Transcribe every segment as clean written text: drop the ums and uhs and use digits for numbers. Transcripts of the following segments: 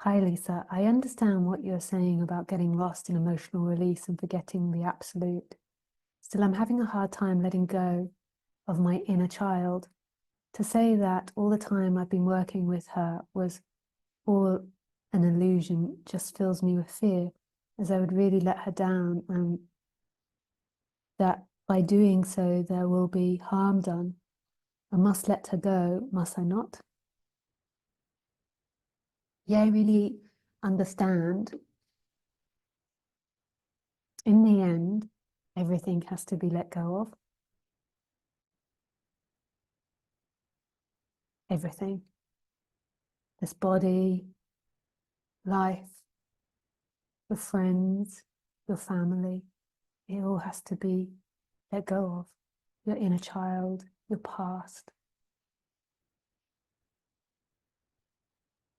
Hi, Lisa. I understand what you're saying about getting lost in emotional release and forgetting the absolute. Still, I'm having a hard time letting go of my inner child. To say that all the time I've been working with her was all an illusion just fills me with fear, as I would really let her down, and that by doing so there will be harm done. I must let her go, must I not? Yeah, I really understand. In the end, everything has to be let go of. Everything. This body, life, your friends, your family. It all has to be let go of. Your inner child, your past.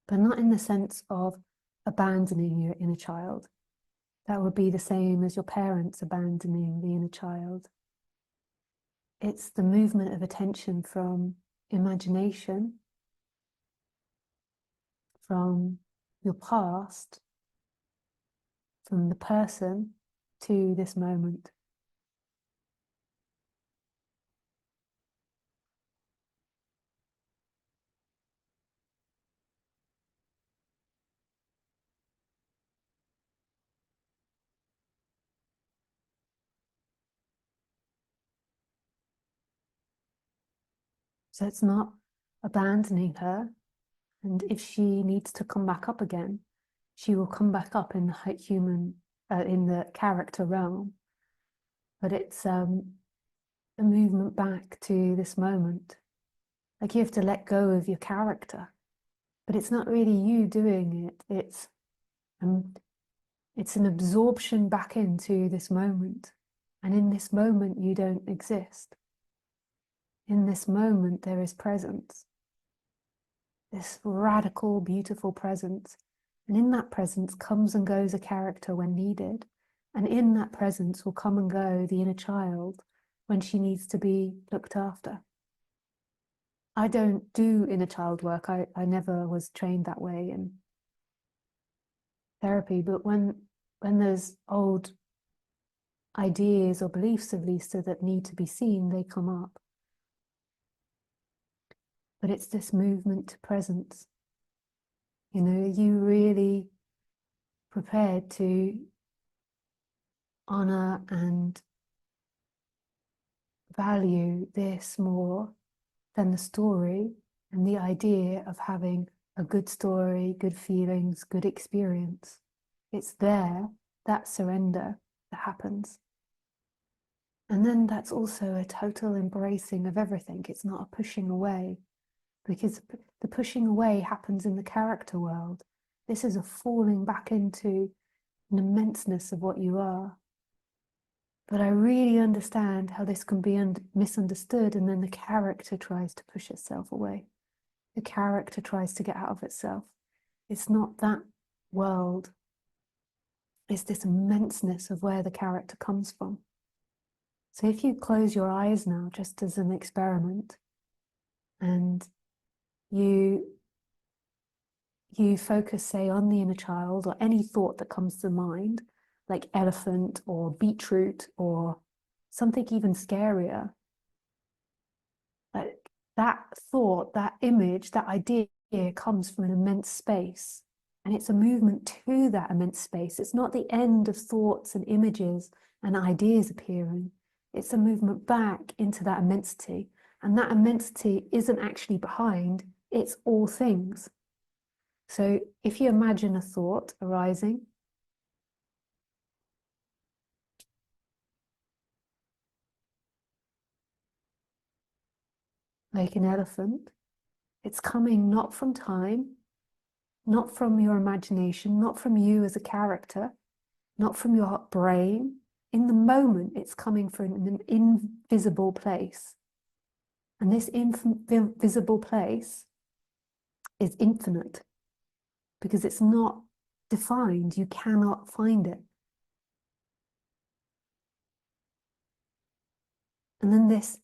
But not in the sense of abandoning your inner child. That would be the same as your parents abandoning the inner child. It's the movement of attention from imagination, from your past, from the person to this moment. So it's not abandoning her. And if she needs to come back up again, she will come back up in the human, in the character realm. But it's a movement back to this moment. Like you have to let go of your character, but it's not really you doing it. It's an absorption back into this moment. And in this moment, you don't exist. In this moment, there is presence. This radical, beautiful presence. And in that presence comes and goes a character when needed. And in that presence will come and go the inner child when she needs to be looked after. I don't do inner child work. I never was trained that way in therapy. But when there's old ideas or beliefs of Lisa that need to be seen, they come up. But it's this movement to presence. You know, you really prepared to honor and value this more than the story and the idea of having a good story, good feelings, good experience. It's there, that surrender that happens. And then that's also a total embracing of everything. It's not a pushing away, because the pushing away happens in the character world. This is a falling back into an immenseness of what you are. But I really understand how this can be misunderstood, and then the character tries to push itself away. The character tries to get out of itself. It's not that world. It's this immenseness of where the character comes from. So if you close your eyes now, just as an experiment, and you focus, say, on the inner child or any thought that comes to mind, like elephant or beetroot or something even scarier, like that thought, that image, that idea comes from an immense space. And it's a movement to that immense space. It's not the end of thoughts and images and ideas appearing. It's a movement back into that immensity. And that immensity isn't actually behind, it's all things. So if you imagine a thought arising, like an elephant, it's coming not from time, not from your imagination, not from you as a character, not from your brain. In the moment, it's coming from an invisible place. And this invisible place is infinite because it's not defined. You cannot find it. And then this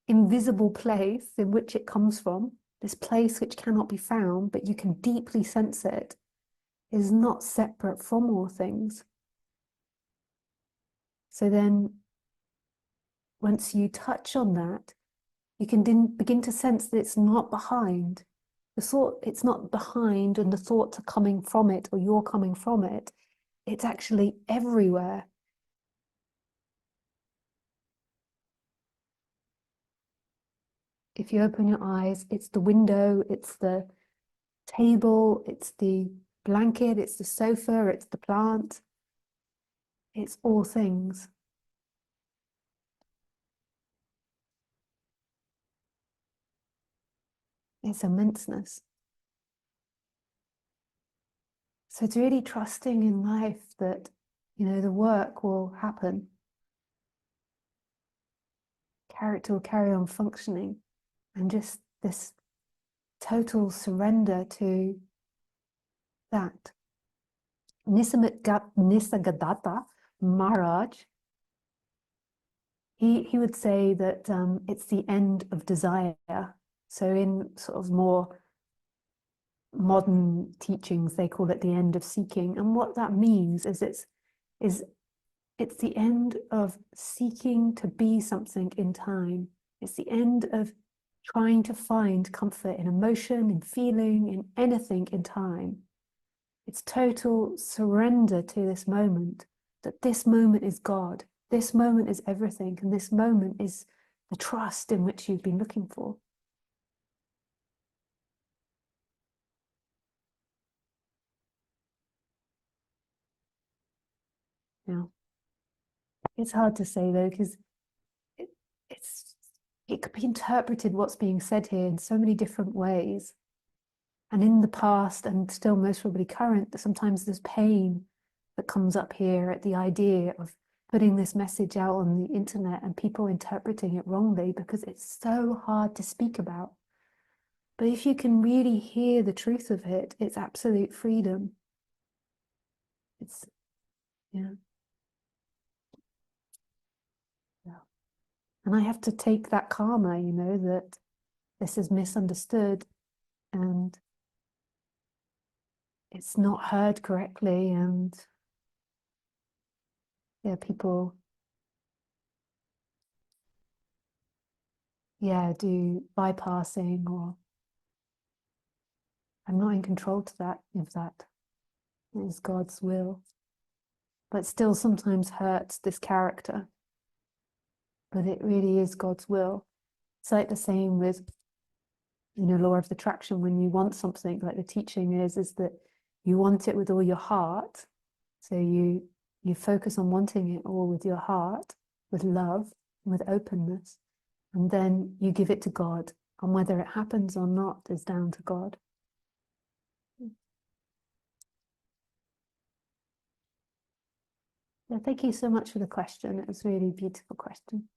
invisible place in which it comes from, this place which cannot be found, but you can deeply sense it, is not separate from all things. So then, once you touch on that, you can begin to sense that it's not behind. The thought, it's not behind and the thoughts are coming from it or you're coming from it. It's actually everywhere. If you open your eyes, it's the window, it's the table, it's the blanket, it's the sofa, it's the plant. It's all things. It's immenseness. So it's really trusting in life that, you know, the work will happen. Character will carry on functioning, and just this total surrender to that. Nisargadatta Maharaj, he would say that it's the end of desire. So in sort of more modern teachings, they call it the end of seeking. And what that means is it's the end of seeking to be something in time. It's the end of trying to find comfort in emotion, in feeling, in anything in time. It's total surrender to this moment, that this moment is God, this moment is everything, and this moment is the trust in which you've been looking for. Yeah. It's hard to say though, because it, it could be interpreted what's being said here in so many different ways. And in the past, and still most probably current, sometimes there's pain that comes up here at the idea of putting this message out on the internet and people interpreting it wrongly because it's so hard to speak about. But if you can really hear the truth of it, it's absolute freedom. It's, yeah. Yeah. And I have to take that karma, you know, that this is misunderstood and it's not heard correctly, and yeah, people, yeah, do bypassing, or I'm not in control to that, if that is God's will. But still sometimes hurts this character. But it really is God's will. It's like the same with, you know, law of attraction. When you want something, like the teaching is that you want it with all your heart. So you focus on wanting it all with your heart, with love, with openness, and then you give it to God. And whether it happens or not is down to God. Yeah, thank you so much for the question. It was a really beautiful question.